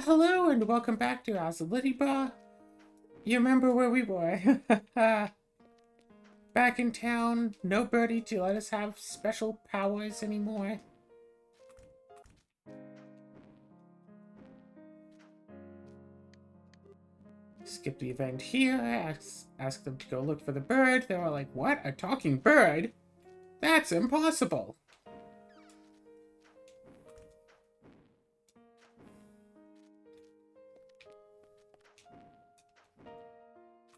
Hello and welcome back to Astlibra. You remember where we were? Back in town, no birdie to let us have special powers anymore. Skip the event here, ask them to go look for the bird. They were like, what? A talking bird? That's impossible.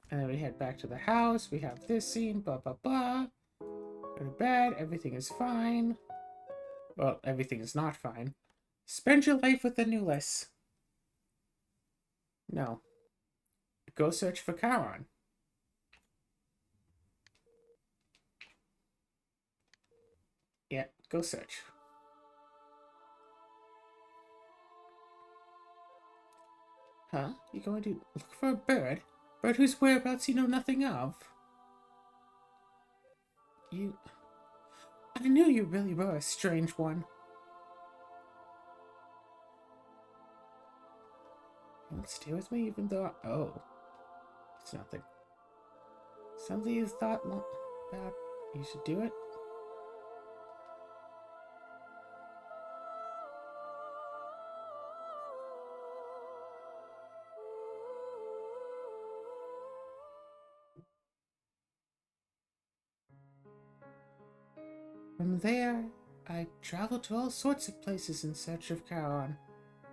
And then we head back to the house. We have this scene, blah, blah, blah. Go to bed. Everything is fine. Well, everything is not fine. Spend your life with the Newless. No. Go search for Charon. Yeah, go search. Huh? You going to look for a bird? Bird whose whereabouts you know nothing of? You... I knew you really were a strange one. You won't stay with me even though Oh. It's nothing. Something you thought about you should do it? From there, I traveled to all sorts of places in search of Charon,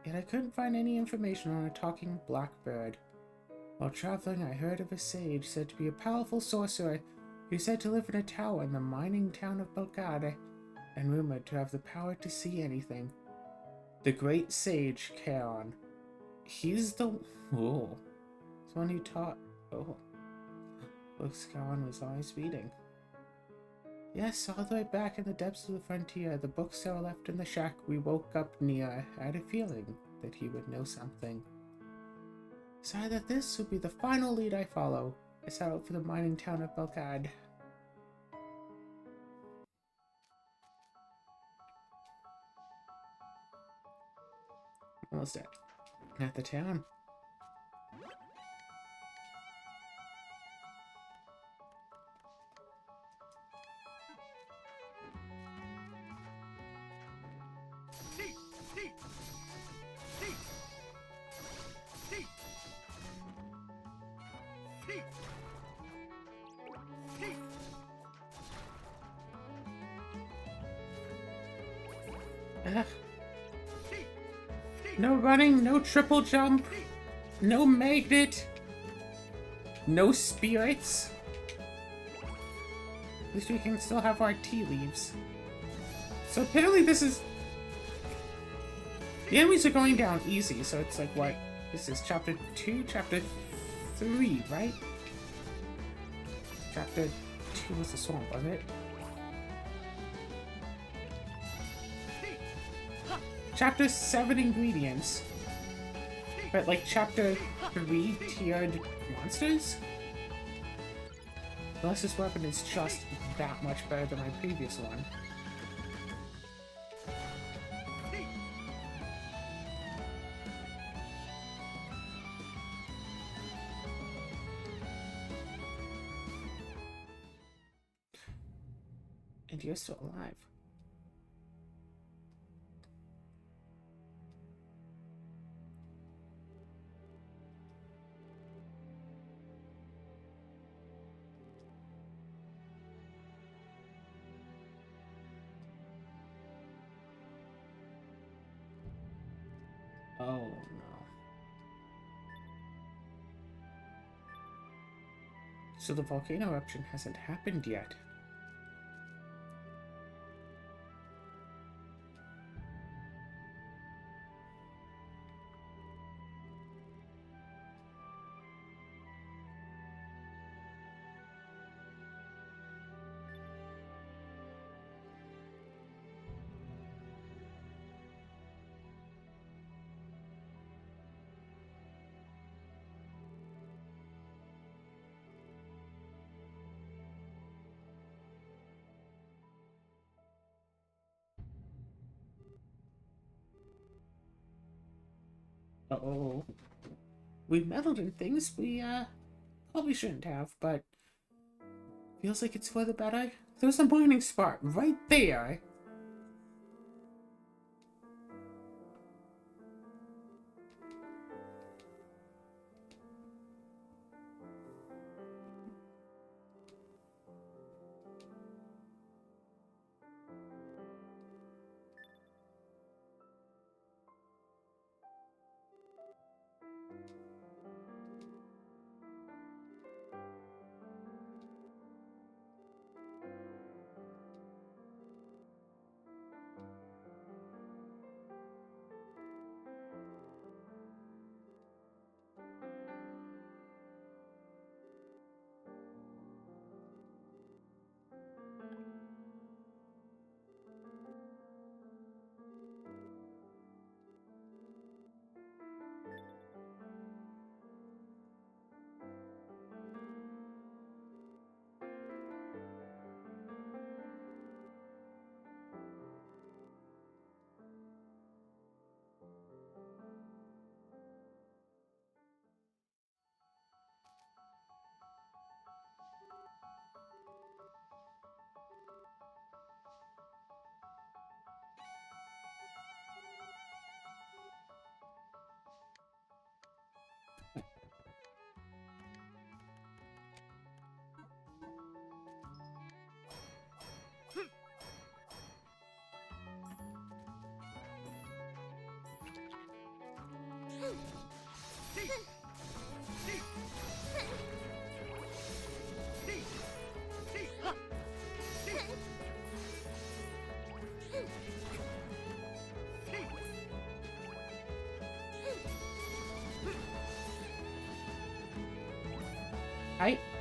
yet I couldn't find any information on a talking blackbird. While traveling, I heard of a sage said to be a powerful sorcerer who said to live in a tower in the mining town of Belgade, and rumored to have the power to see anything. The great sage Charon. He's the... Oh. He's the one who taught... Oh. Looks Charon was always reading. Yes, all the way back in the depths of the frontier, the bookseller left in the shack we woke up near. I had a feeling that he would know something. Decided that this would be the final lead I follow. I set out for the mining town of Belgade. Almost dead. At the town. Ugh. No running, no triple jump, no magnet, no spirits. At least we can still have our tea leaves. So apparently this is... The enemies are going down easy, so it's like, what? This is chapter 2, chapter 3, right? Chapter 2 was the swamp, wasn't it? Chapter 7 ingredients. But like chapter 3 tiered monsters? Unless this weapon is just that much better than my previous one. And you're still alive. Oh no. So the volcano eruption hasn't happened yet. Oh. We meddled in things we, probably shouldn't have, but feels like it's for the better. There's a mining spot right there.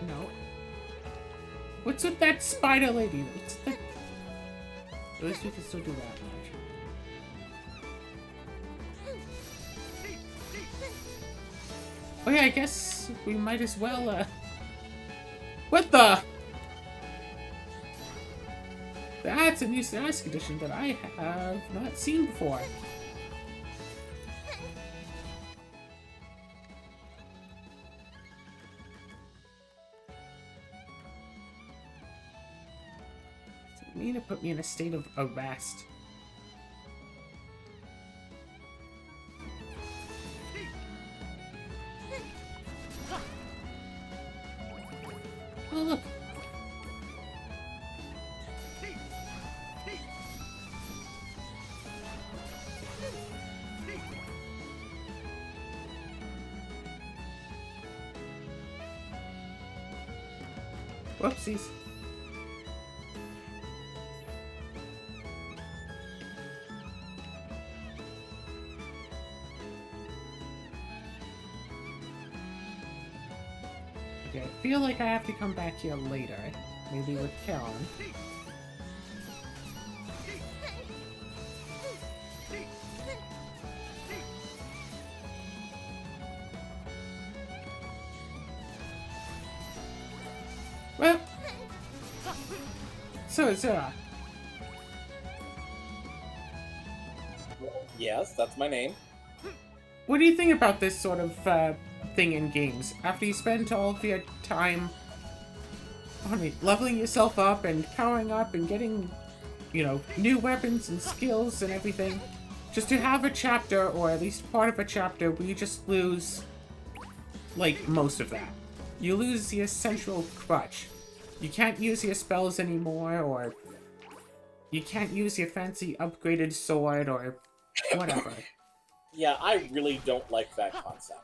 No. What's with that spider lady? What's that? At least we can still do that much. Oh yeah, I guess we might as well, What the? That's a new status condition that I have not seen before. You mean to put me in a state of arrest? Oh, look. Whoopsies. Okay, I feel like I have to come back here later. Maybe with Karen. Well, so Zara. Yes, that's my name. What do you think about this sort of thing in games? After you spend all of your time leveling yourself up and powering up and getting, you know, new weapons and skills and everything, just to have a chapter, or at least part of a chapter, where you just lose, like, most of that. You lose your central crutch. You can't use your spells anymore, or you can't use your fancy upgraded sword, or whatever. Yeah, I really don't like that concept.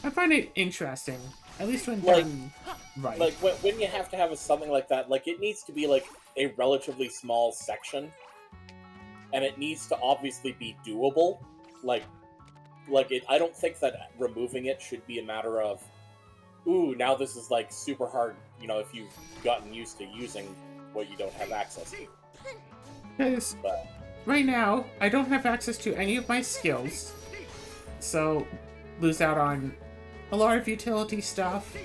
I find it interesting, at least when Like- done right. Like, when you have to have something like that, like, it needs to be, like, a relatively small section, and it needs to obviously be doable. Like I don't think that removing it should be a matter of, ooh, now this is, like, super hard, you know, if you've gotten used to using what you don't have access to. Because But, right now, I don't have access to any of my skills, so lose out on a lot of utility stuff.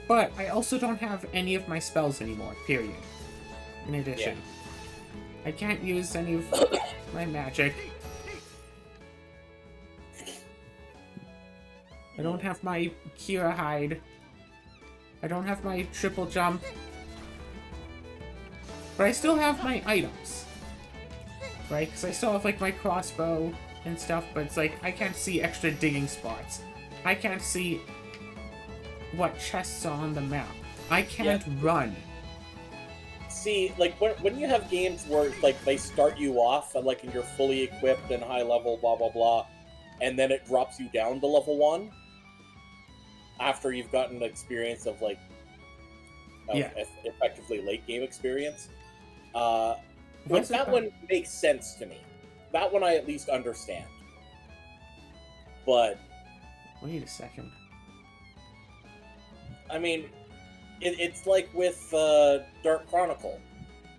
But I also don't have any of my spells anymore, period. In addition. I can't use any of my magic. I don't have my Kira hide. I don't have my triple jump. But I still have my items. Right? Because I still have, like, my crossbow and stuff, but it's like, I can't see extra digging spots. I can't see what chests are on the map. I can't run. See, like, when you have games where, like, they start you off, and, like, and you're fully equipped and high level, blah, blah, blah, and then it drops you down to level 1, after you've gotten the experience of, like, effectively late game experience, like, that one makes sense to me. That one I at least understand. But... Wait a second. I mean, it's like with Dark Chronicle.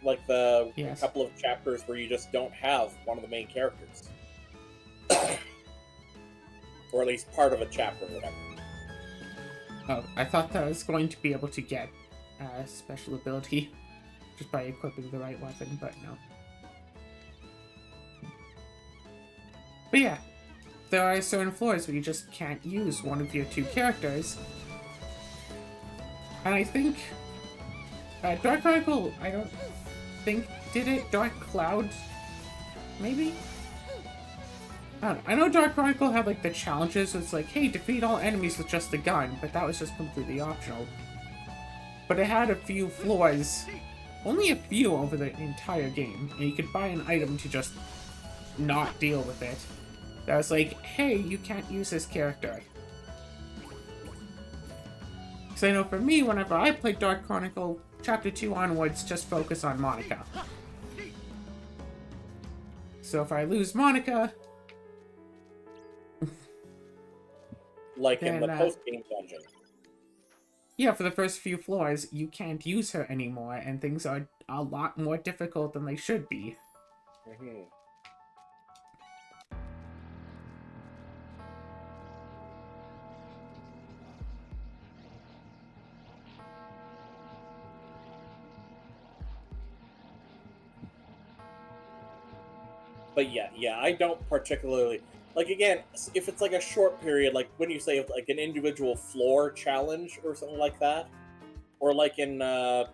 Like the couple of chapters where you just don't have one of the main characters. Or at least part of a chapter or whatever. Oh, I thought that I was going to be able to get a special ability just by equipping the right weapon, but no. But yeah, there are certain floors where you just can't use one of your two characters. And I think Dark Chronicle, I don't think did it. Dark Cloud, maybe? I don't know. I know Dark Chronicle had like the challenges, so it's like, hey, defeat all enemies with just a gun, but that was just completely optional. But it had a few floors, only a few over the entire game, and you could buy an item to just not deal with it. That was like, hey, you can't use this character. Because I know for me, whenever I played Dark Chronicle, Chapter 2 onwards, just focus on Monica. So if I lose Monica... like then, in the post-game dungeon. Yeah, for the first few floors, you can't use her anymore, and things are a lot more difficult than they should be. Mm-hmm. But yeah, I don't particularly... Like, again, if it's like a short period, like when you say like an individual floor challenge or something like that, or like in the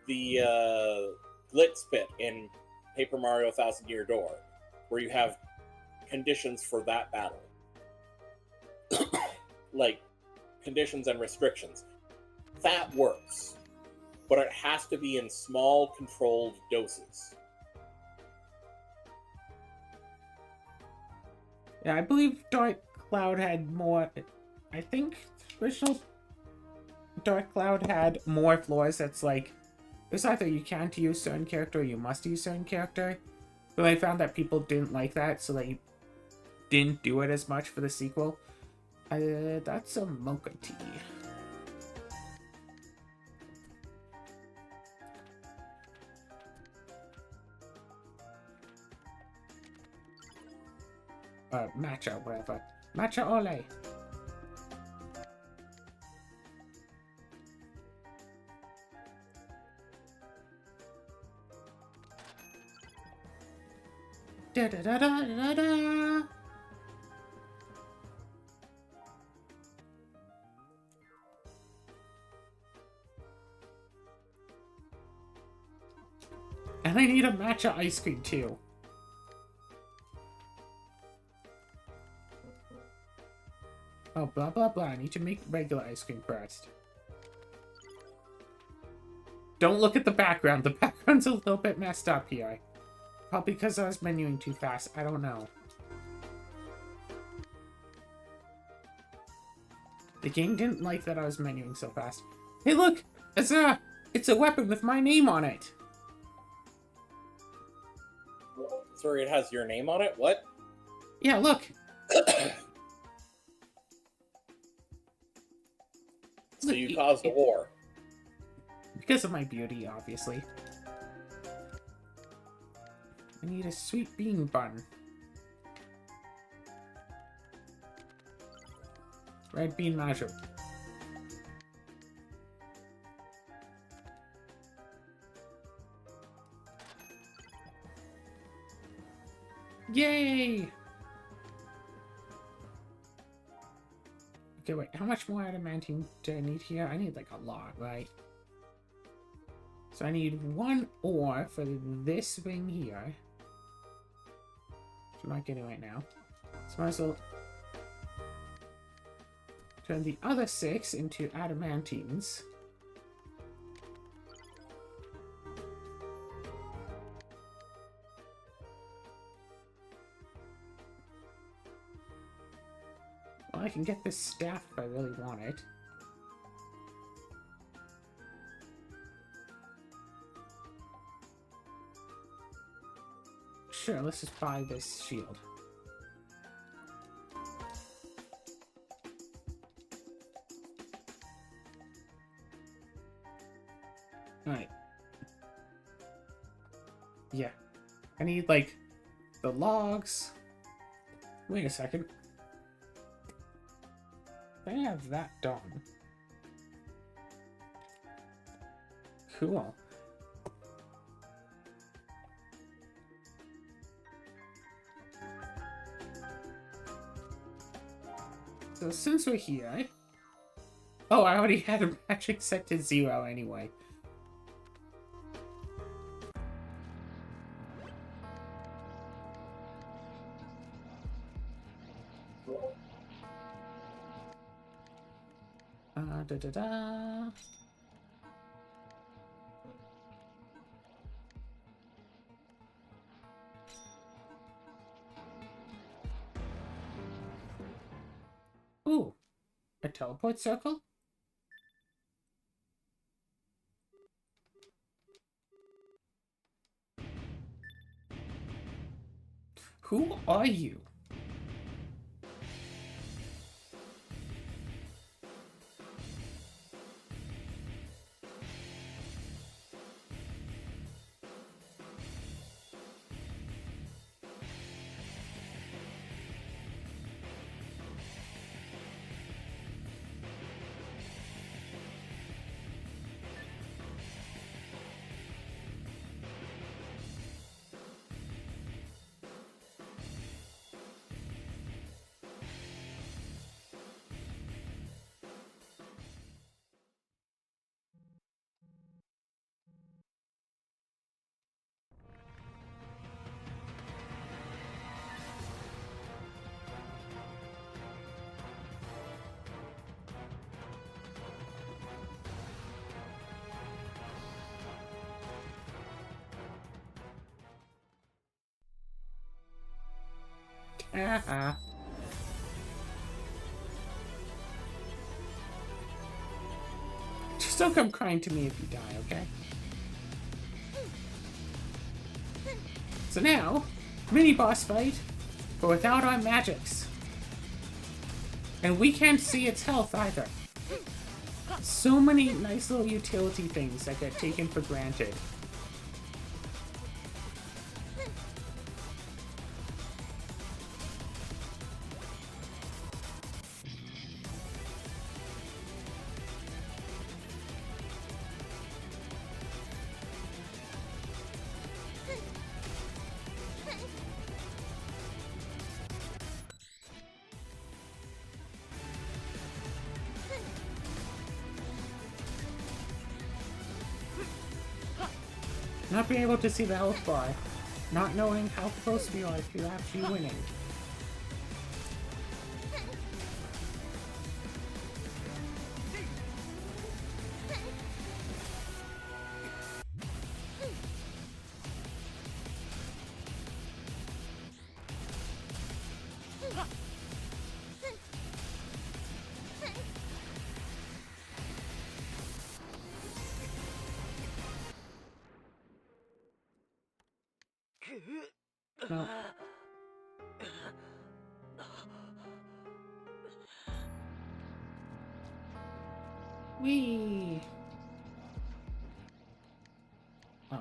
Glitz Pit in Paper Mario 1000-Year Door, where you have conditions for that battle. Like, conditions and restrictions. That works. But it has to be in small, controlled doses. Yeah, I believe Dark Cloud had more... I think the original Dark Cloud had more floors that's like... There's either you can't use certain character or you must use certain character. But I found that people didn't like that, so they didn't do it as much for the sequel. That's a mocha tea. Matcha, whatever. Matcha ole. Da da da da da da. And I need a matcha ice cream too. Oh, blah, blah, blah. I need to make regular ice cream first. Don't look at the background. The background's a little bit messed up here. Probably because I was menuing too fast. I don't know. The game didn't like that I was menuing so fast. Hey, look! It's a weapon with my name on it! Sorry, it has your name on it? What? Yeah, look! So you caused a war. Because of my beauty, obviously. I need a sweet bean bun. Red bean majo. Yay! Okay, wait, how much more adamantine do I need here? I need like a lot, right? So I need 1 ore for this wing here. Which I'm not getting right now. So I might as well turn the other 6 into adamantines. Well, I can get this staff if I really want it. Sure, let's just buy this shield. Alright. Yeah. I need, like, the logs. Wait a second. I have that done. Cool. So since we're here... Oh, I already had a magic set to 0 anyway. Da-da-da. Ooh, a teleport circle? Who are you? Ah. Just don't come crying to me if you die, okay? So now, mini boss fight, but without our magics. And we can't see its health either. So many nice little utility things that get taken for granted. Not being able to see the health bar. Not knowing how close we are to actually winning. No. Wee. Oh.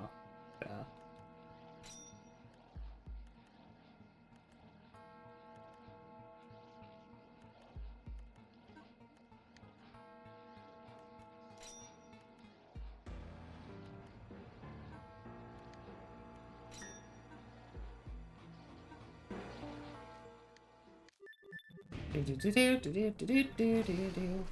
Do-do-do-do-do-do-do-do-do.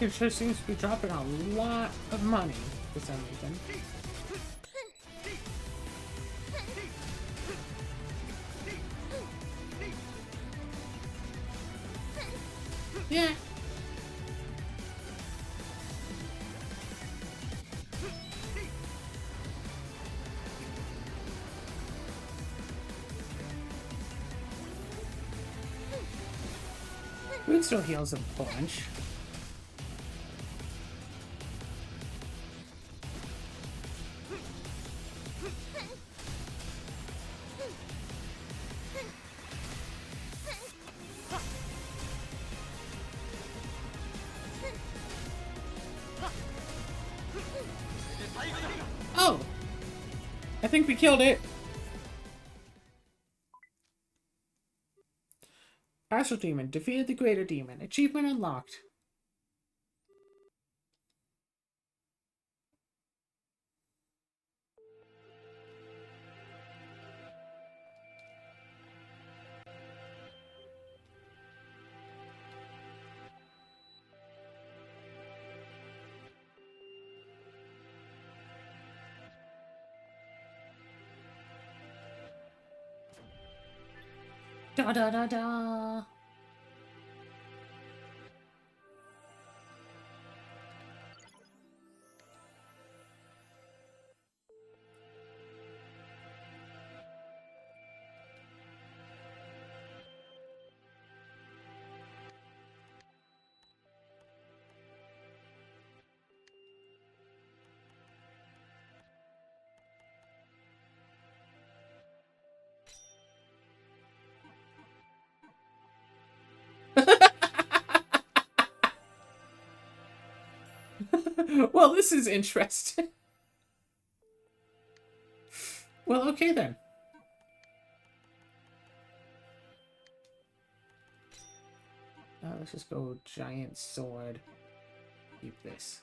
It sure seems to be dropping a lot of money for some reason. Yeah. Food still heals a bunch. Oh! I think we killed it! Astral Demon. Defeated the Greater Demon. Achievement unlocked. Da da da da! Well, this is interesting. Well, okay then. Let's just go giant sword. Keep this.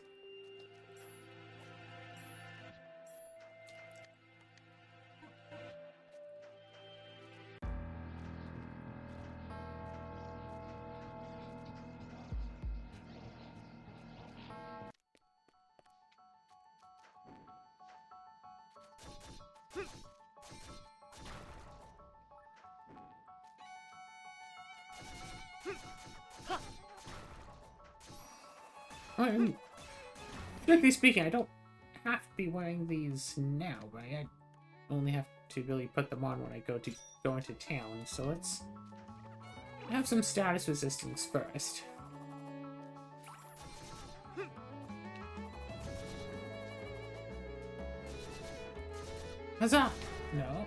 Strictly speaking, I don't have to be wearing these now, right? I only have to really put them on when I go into town. So let's have some status resistance first. Huzzah! No,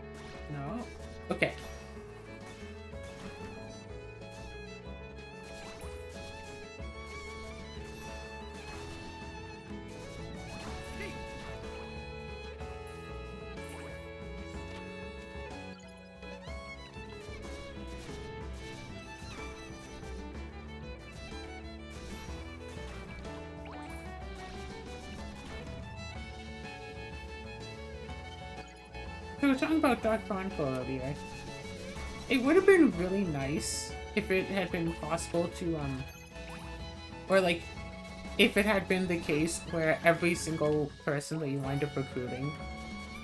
no. Okay. So we were talking about Dark Chronicle earlier. It would have been really nice if it had been possible to, or like, if it had been the case where every single person that you wind up recruiting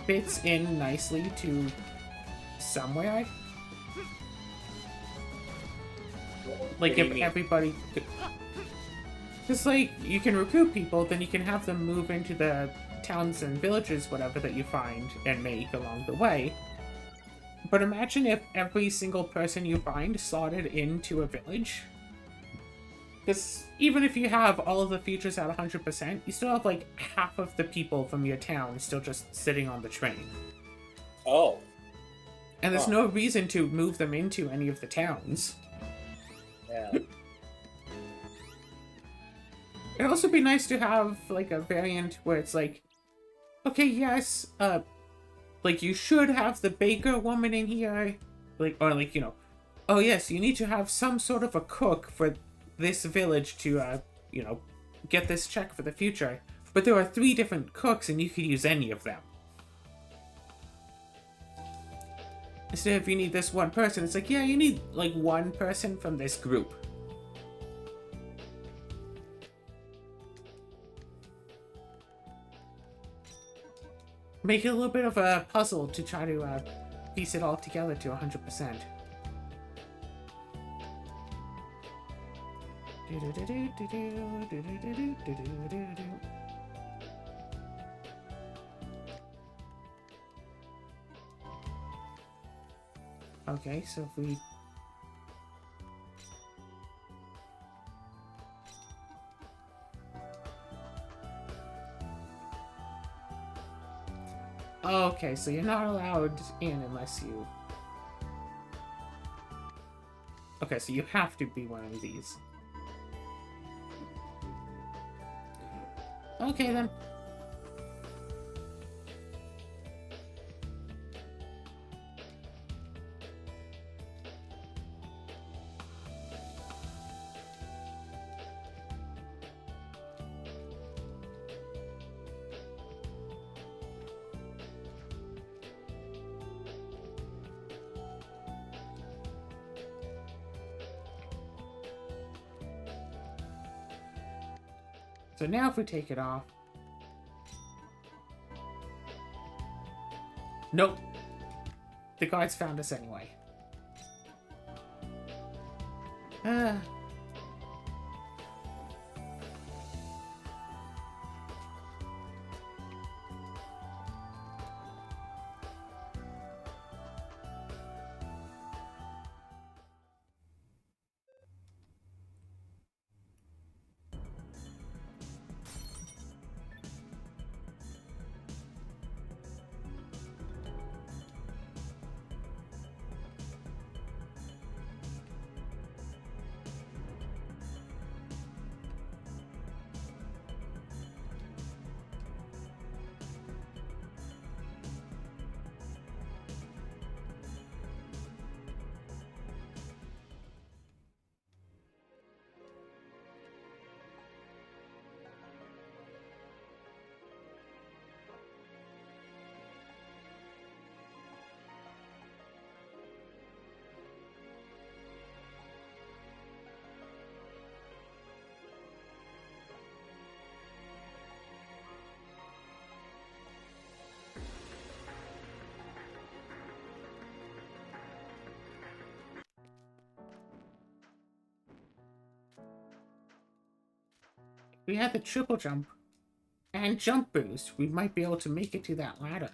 fits in nicely to somewhere. Like, if everybody could... Because, like, you can recruit people, then you can have them move into the towns and villages, whatever, that you find and make along the way. But imagine if every single person you find slotted into a village. Because even if you have all of the features at 100%, you still have like half of the people from your town still just sitting on the train. Oh. And there's no reason to move them into any of the towns. Yeah. It'd also be nice to have like a variant where it's like, okay, yes, like you should have the baker woman in here, like, or like, you know, oh yes, you need to have some sort of a cook for this village to, you know, get this check for the future. But there are 3 different cooks and you could use any of them. Instead, if you need this one person, it's like, yeah, you need like one person from this group. Make it a little bit of a puzzle to try to piece it all together to 100%. Okay, so if we... Okay, so you're not allowed in unless you... Okay, so you have to be one of these. Okay, then. So now if we take it off... Nope. The guards found us anyway. We had the triple jump and jump boost. We might be able to make it to that ladder.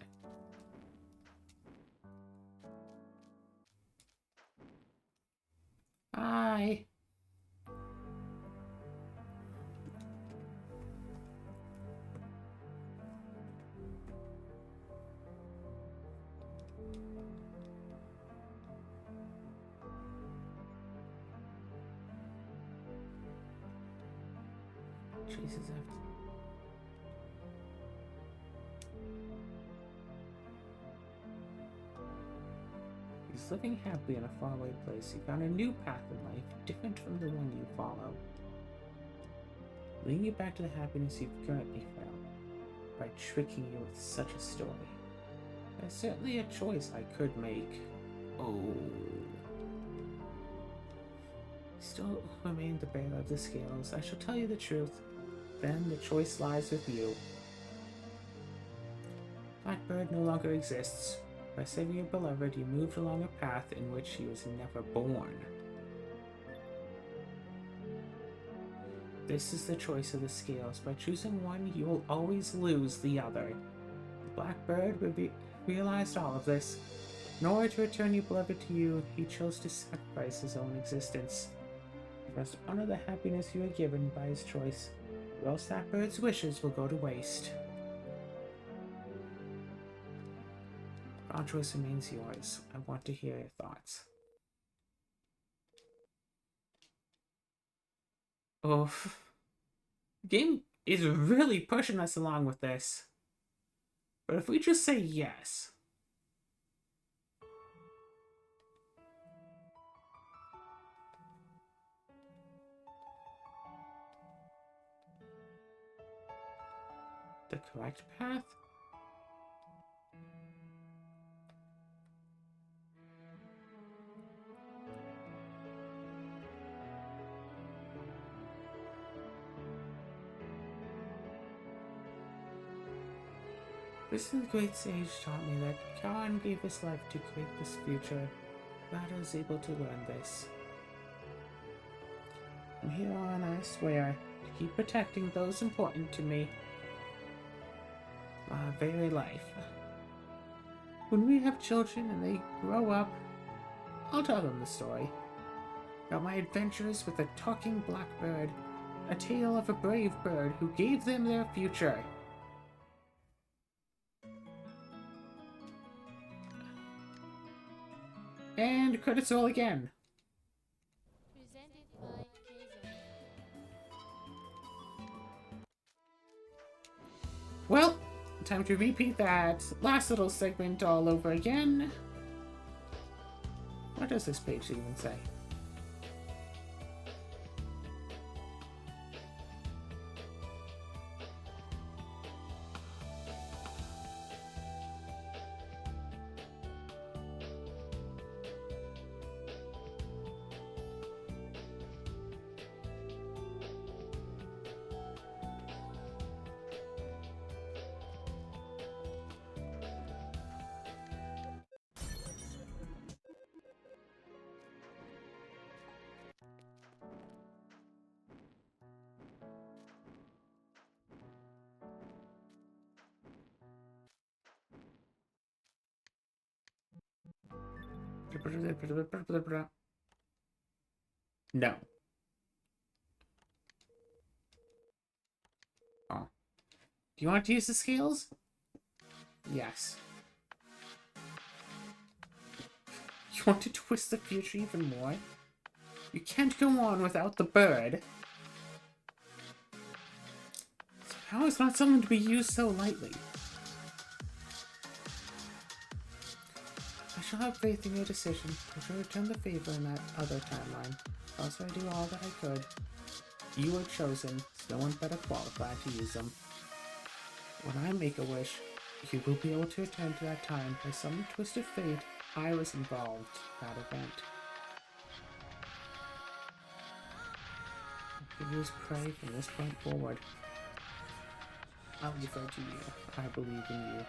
Hi. Chases after. He's living happily in a faraway place. He found a new path in life, different from the one you follow. Leading you back to the happiness you've currently found by tricking you with such a story. There's certainly a choice I could make. Oh. Still remain the bearer of the scales. I shall tell you the truth. Then the choice lies with you. Blackbird no longer exists. By saving your beloved, you moved along a path in which he was never born. This is the choice of the scales. By choosing one, you will always lose the other. The Blackbird realized all of this. In order to return your beloved to you, he chose to sacrifice his own existence. for us to honor the happiness you are given by his choice, or else that bird's wishes will go to waste. Our choice remains yours. I want to hear your thoughts. Oh, the game is really pushing us along with this. But if we just say yes... The correct path? This great sage taught me that Karan gave his life to create this future. Glad I was able to learn this. From here on, I swear to keep protecting those important to me. My very life. When we have children and they grow up, I'll tell them the story. About my adventures with a talking blackbird, a tale of a brave bird who gave them their future. And credits roll again. Presented by Kaiser. Well, time to repeat that last little segment all over again. What does this page even say? No. Oh. Do you want to use the scales? Yes. You want to twist the future even more? You can't go on without the bird. How is not something to be used so lightly? I shall have faith in your decision. I shall return the favor in that other timeline. Also, I do all that I could. You were chosen, so no one better qualified to use them. When I make a wish, you will be able to return to that time. By some twist of fate, I was involved in that event. I use prey from this point forward. I'll refer to you. I believe in you.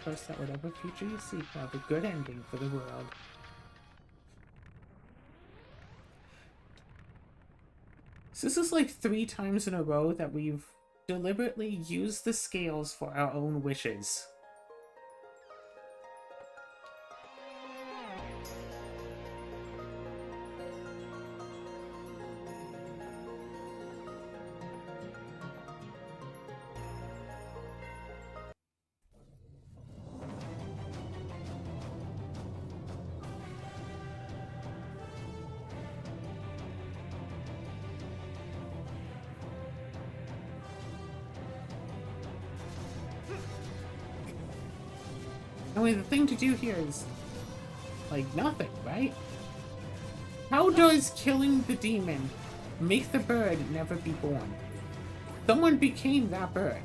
Trust that whatever future you seek will have a good ending for the world. So this is like 3 times in a row that we've deliberately used the scales for our own wishes. I mean, the thing to do here is, like, nothing, right? How does killing the demon make the bird never be born? Someone became that bird.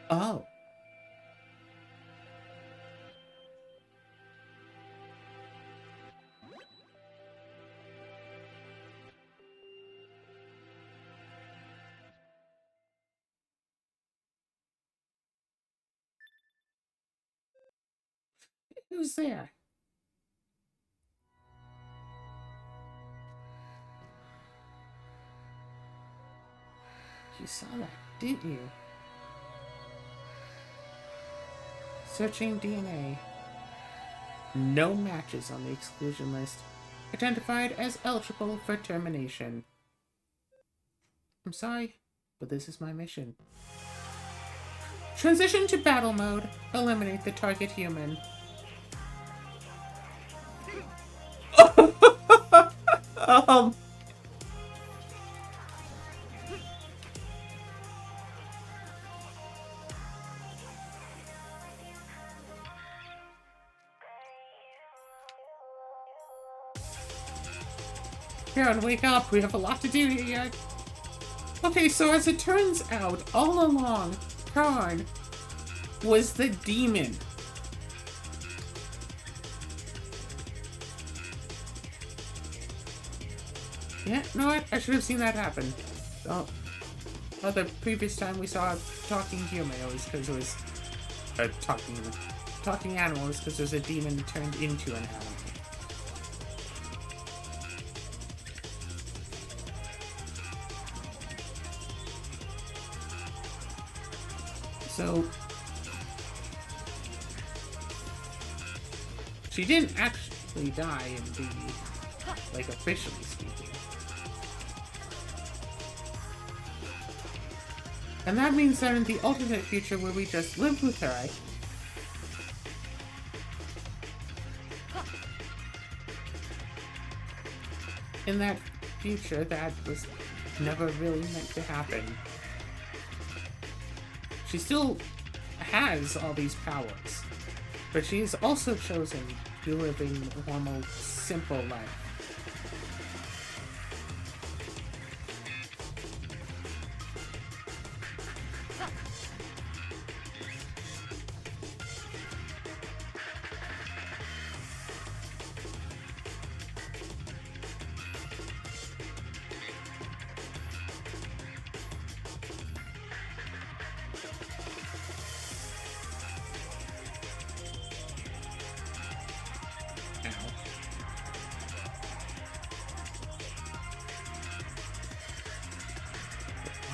Oh. Who's there? You saw that, didn't you? Searching DNA. No matches on the exclusion list. Identified as eligible for termination. I'm sorry, but this is my mission. Transition to battle mode. Eliminate the target human. um... Karen, wake up. We have a lot to do here yet. Okay, so as it turns out, all along, Karen was the demon. Yeah, no, I should have seen that happen. Oh, the previous time we saw a talking human, it was because it was a talking animal was because there's a demon turned into an animal. So she didn't actually die in the, like, officially speaking. And that means that in the alternate future where we just lived with her, in that future, that was never really meant to happen. She still has all these powers, but she has also chosen to live a normal, simple life.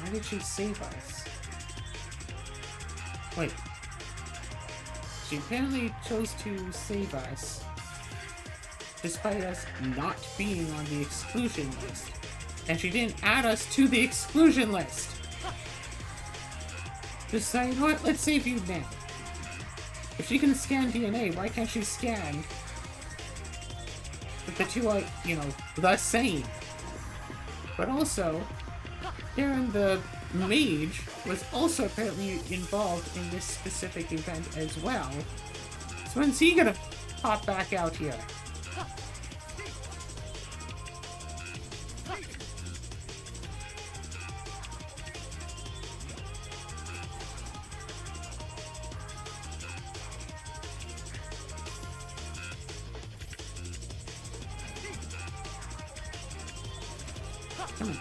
Why did she save us? Wait. She apparently chose to save us despite us not being on the exclusion list. And she didn't add us to the exclusion list. Just saying, you know what? Let's save you now. If she can scan DNA, why can't she scan the two are, you know, the same? But also, Karen the mage was also apparently involved in this specific event as well. So when's he gonna pop back out here? Come on.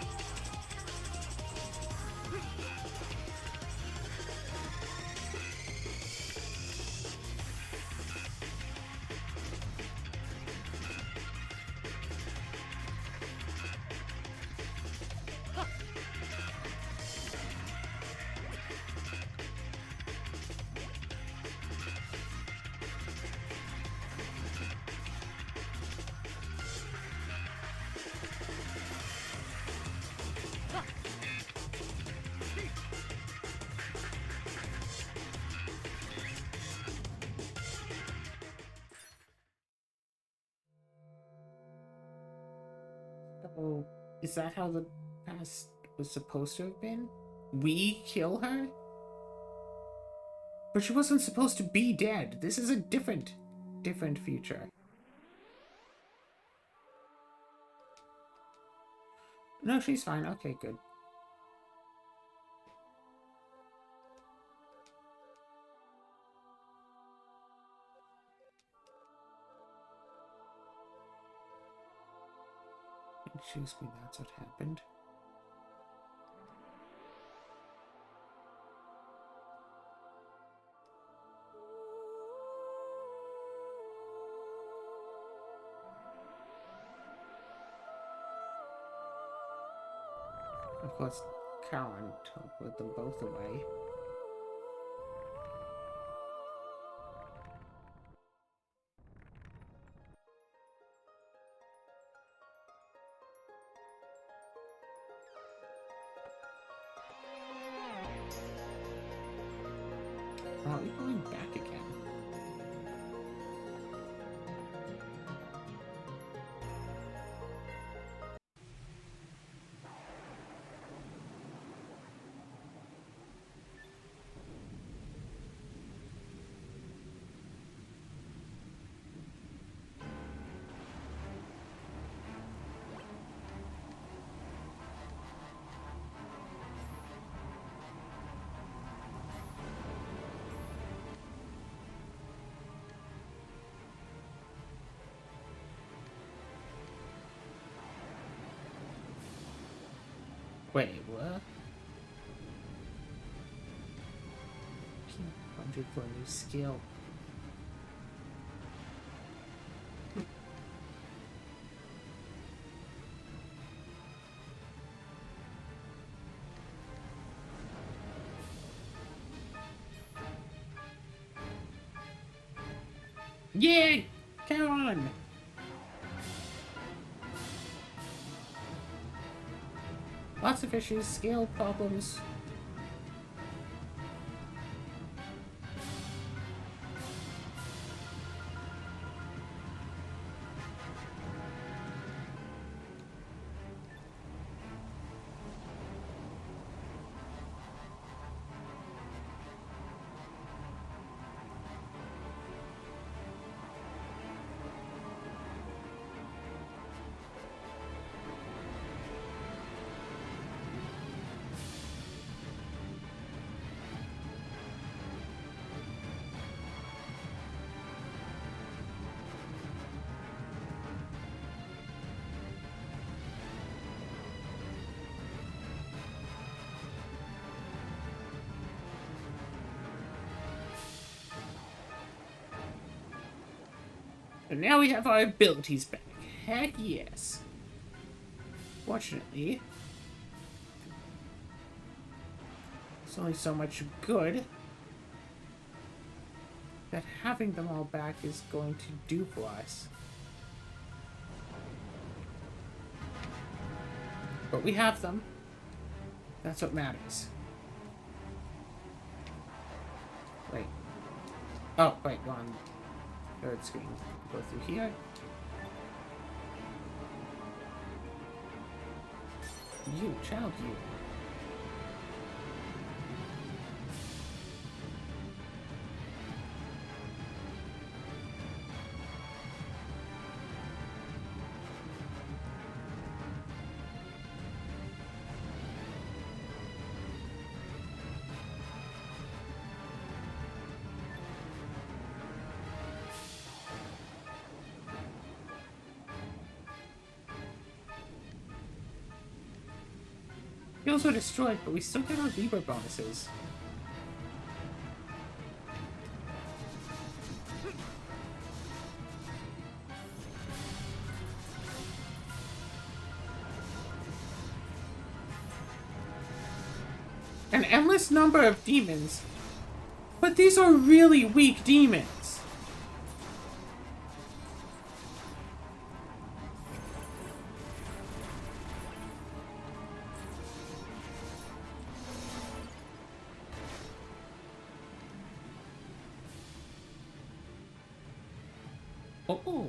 Oh, is that how the past was supposed to have been? We kill her? But she wasn't supposed to be dead. This is a different future. No, she's fine. Okay, good. Excuse me, that's what happened. Of course, Cowan teleported them both away. Are we going back again? Wait, what? 100 for a new skill. Yay! Come on! Lots of issues, scale problems. And now we have our abilities back. Heck yes. Fortunately, it's only so much good that having them all back is going to do for us. But we have them. That's what matters. Wait. Oh, wait, go on. Third screen. Go through here. You, child, you. Skills were destroyed, but we still get our Libra bonuses. An endless number of demons. But these are really weak demons. Oh.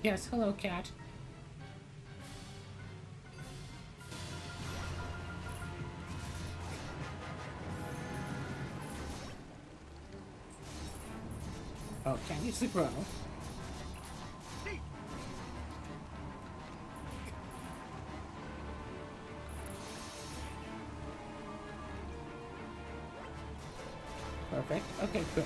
Yes, hello, cat. Oh, can't use the grow. Perfect. Okay, good.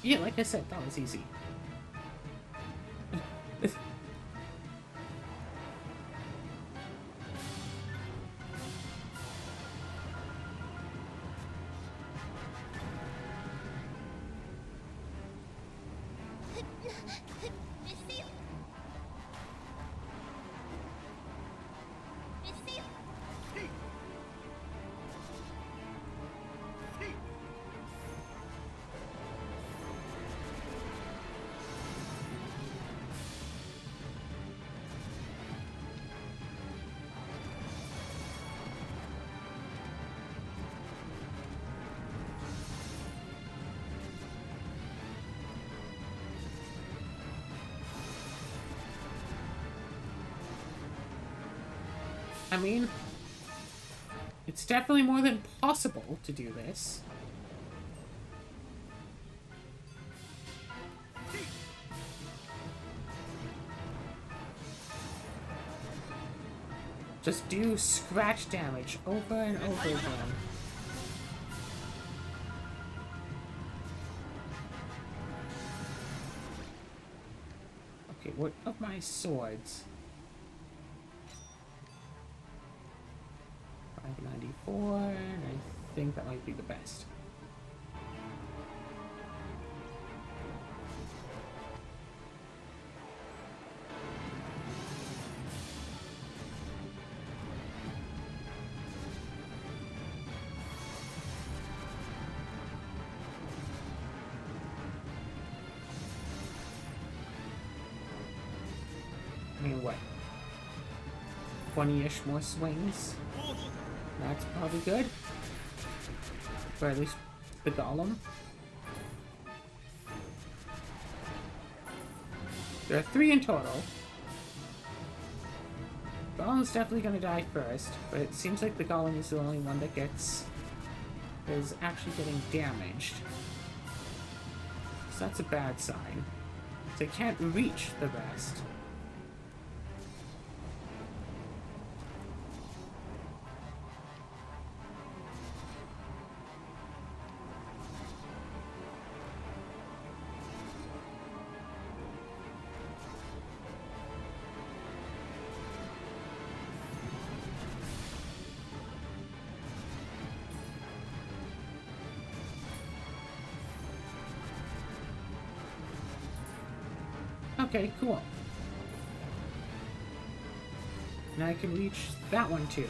Yeah, like I said, that was easy. I mean, it's definitely more than possible to do this. Just do scratch damage over and over again. Okay, what of my swords? 594, and I think that might be the best. I mean, what? 20-ish more swings? That's probably good. Or at least the golem. There are 3 in total. Golem's definitely gonna die first, but it seems like the golem is the only one that is actually getting damaged. So that's a bad sign. So I can't reach the rest. Okay, cool. Now I can reach that one too.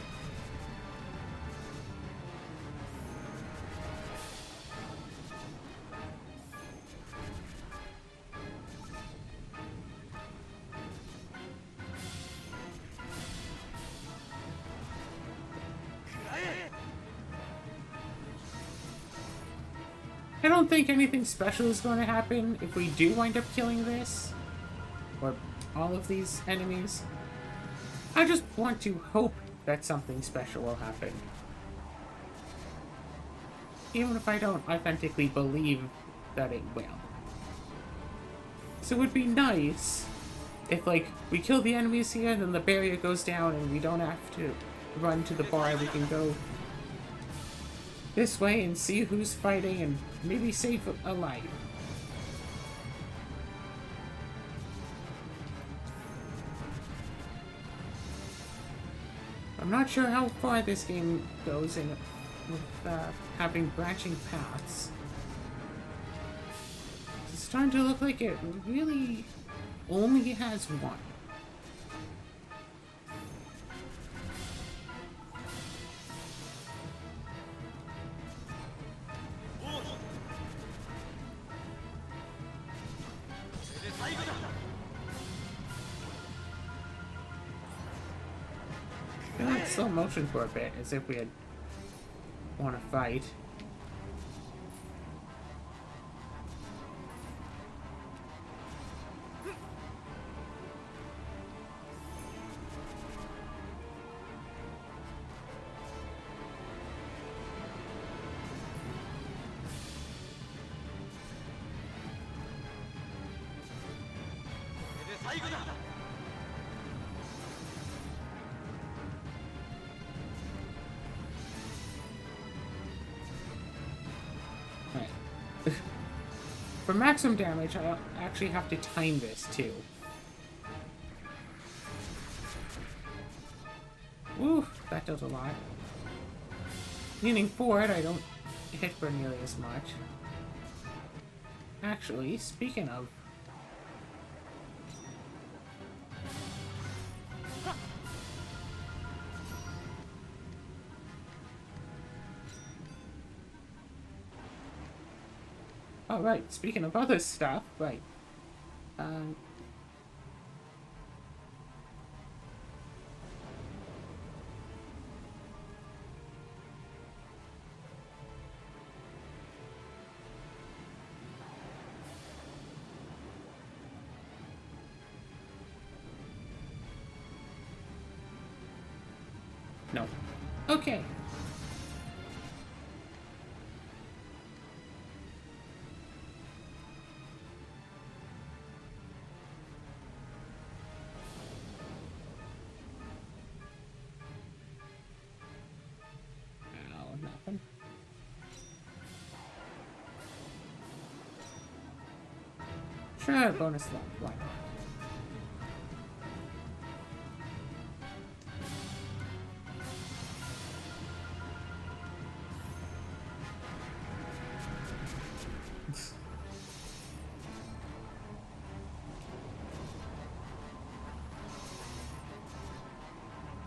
I don't think anything special is going to happen if we do wind up killing this. Or all of these enemies. I just want to hope that something special will happen. Even if I don't authentically believe that it will. So it would be nice if, like, we kill the enemies here, and then the barrier goes down and we don't have to run to the bar. We can go this way and see who's fighting and maybe save a life. I'm not sure how far this game goes in with having branching paths. It's starting to look like it really only has one. slow motion for a bit, as if we had want to fight. For maximum damage, I actually have to time this, too. Ooh, that does a lot. Leaning forward, I don't hit for nearly as much. Actually, speaking of... Oh, right. Speaking of other stuff, right. No. Okay. Nothing. Sure, bonus luck. Why not?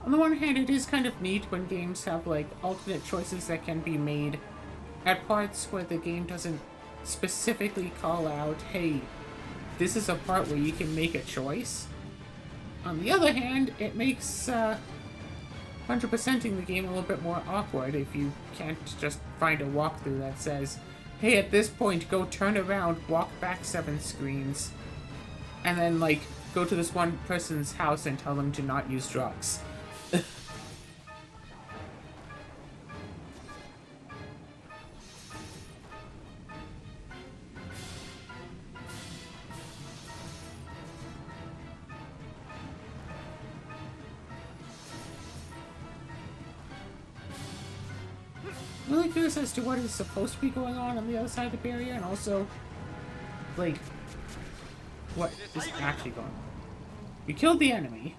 On the one hand, it is kind of neat when games have, like, alternate choices that can be made at parts where the game doesn't specifically call out, hey, this is a part where you can make a choice. On the other hand, it makes 100%ing the game a little bit more awkward if you can't just find a walkthrough that says, hey, at this point, go turn around, walk back 7 screens, and then, like, go to this one person's house and tell them to not use drugs. I'm really curious as to what is supposed to be going on the other side of the barrier, and also, like, what is actually going on. You killed the enemy.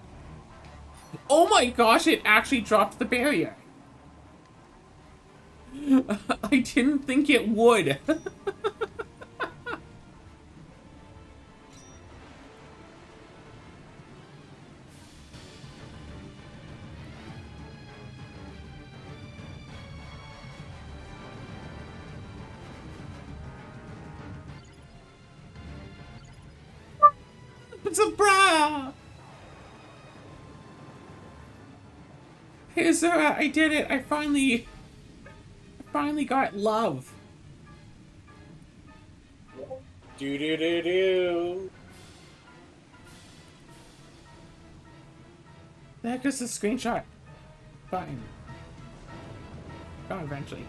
Oh my gosh, it actually dropped the barrier. I didn't think it would. It's a bra! Hey, Zara, I did it. I finally got love. Do. The heck is the screenshot button? Oh, eventually.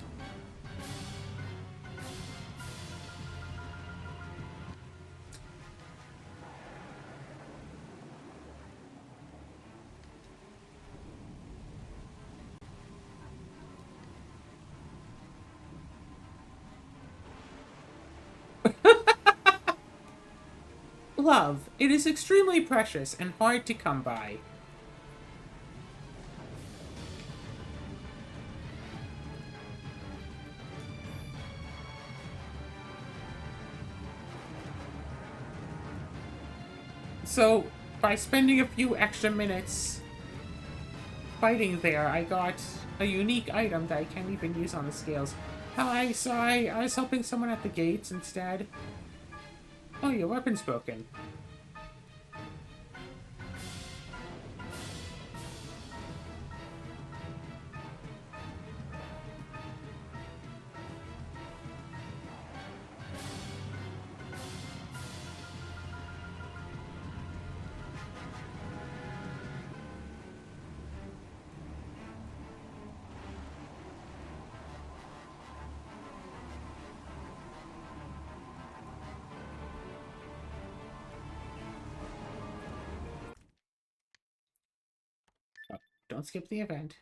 Love. It is extremely precious and hard to come by. So, by spending a few extra minutes fighting there, I got a unique item that I can't even use on the scales. Hi, sorry, I was helping someone at the gates instead. Oh, your weapon's broken. Don't skip the event.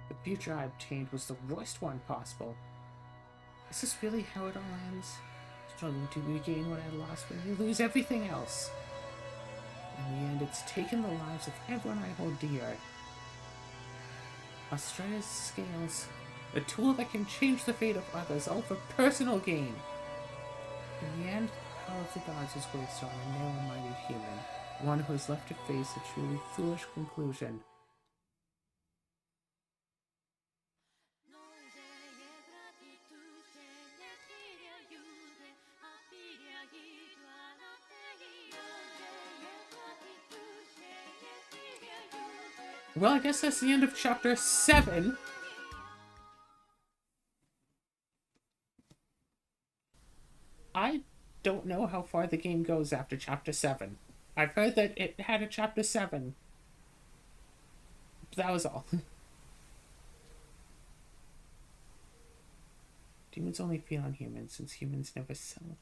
The future I obtained was the worst one possible. Is this really how it all ends? Struggling to regain what I lost when you lose everything else. In the end, it's taken the lives of everyone I hold dear. Australia's scales, a tool that can change the fate of others, all for personal gain. In the end, the power of the gods is wasted on a narrow-minded human, one who is left to face a truly foolish conclusion. Well, I guess that's the end of chapter 7. I don't know how far the game goes after chapter 7. I've heard that it had a chapter 7. But that was all. Demons only feed on humans, since humans never sell.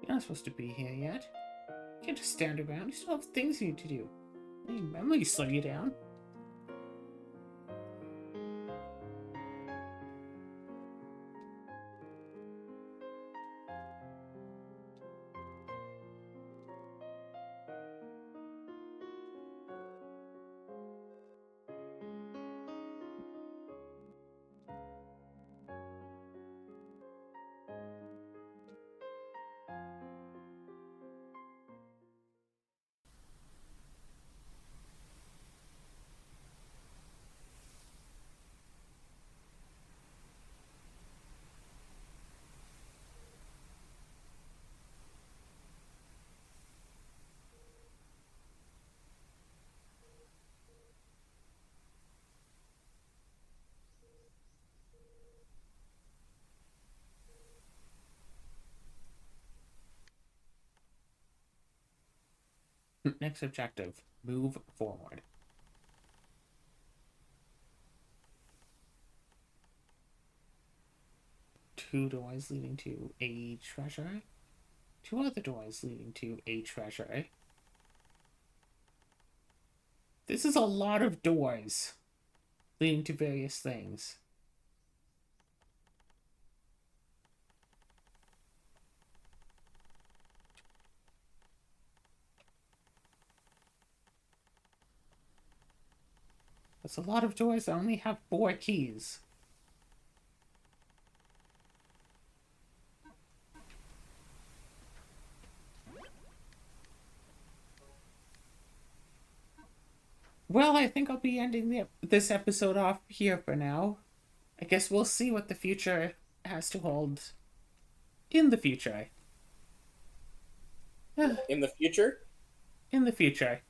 You're not supposed to be here yet. You can't just stand around. You still have things you need to do. Your memory slow you down. Next objective, move forward. Two doors leading to a treasure. Two other doors leading to a treasure. This is a lot of doors leading to various things. That's a lot of doors that only have 4 keys. Well, I think I'll be ending this episode off here for now. I guess we'll see what the future has to hold in the future. In the future? In the future.